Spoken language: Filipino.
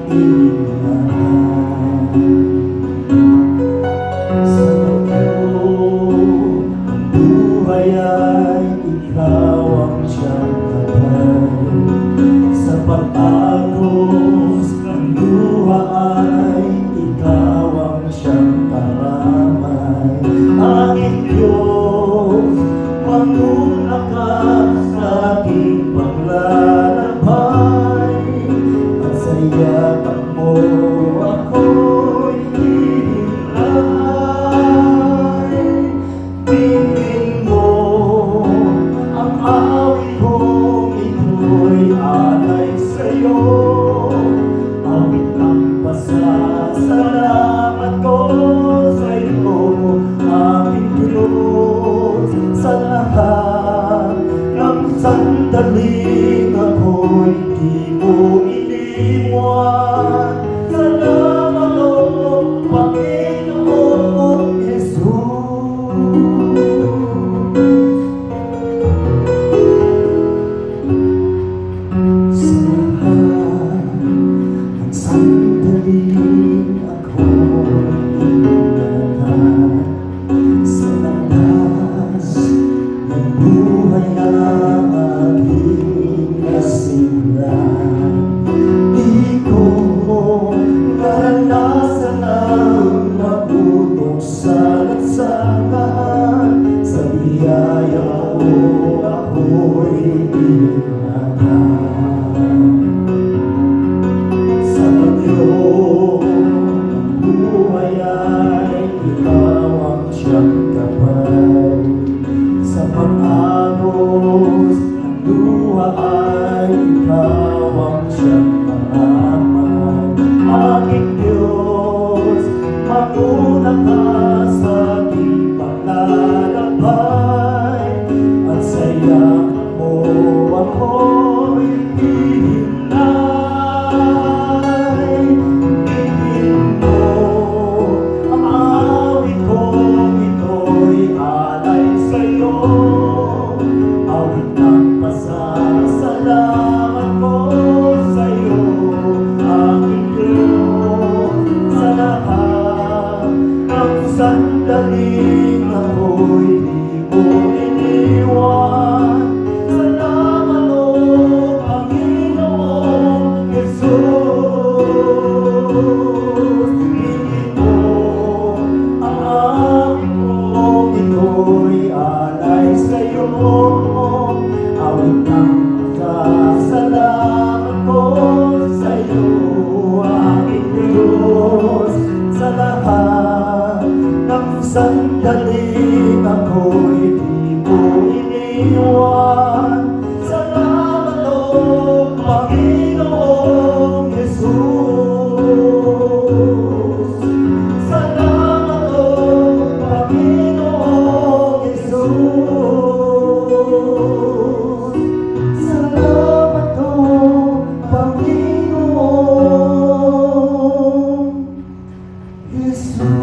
Sa pagkaroon ng buhay ay ikaw ang siyang kapal. Sa pag-agos ng luha ay ikaw ang siyang karamay. Aking Diyos, manguna ka sa aking paglalakbay, at sa yakap mo ako'y hinilay. Tingin mo ang awit kong ito'y alay sa'yo, awit ng pasasalamat ko sa'yo, aking Diyos. Sa lahat ng sandaling ako'y di mo iniwan. Salamat o Panginoong Jesus. Sa lahat ng sandaling ako'y inangat, sa lakas ng buhay na aking nasimlan. Di ko naranasan ang mabutok sa lansangan, sa biyaya mo ako'y inangat. Sa bagyo ng buhay ay ikaw ang siyang kapal. Sa pag-agos ng luha ay ikaw ang siyang karamay. Aking Diyos, manguna ka sa aking paglalakbay, at sa yakap mo ako'y hinilay. Tingin mo ang awit kong ito'y alay sa'yo, awit ng pasasalamat ko sa'yo, aking Diyos. Sa lahat ng sandaling ako'y di mo iniwan. Salamat o Panginoong Jesus. Tingin mo ang awit kong ito'y alay sa'yo, awit ng pasasalamat ko sa'yo, aking Diyos. Sa lahat ng sandaling ako'y di mo iniwan. Salamat o Panginoong Jesus. Salamat o Panginoong Jesus. Salamat o Panginoong Jesus.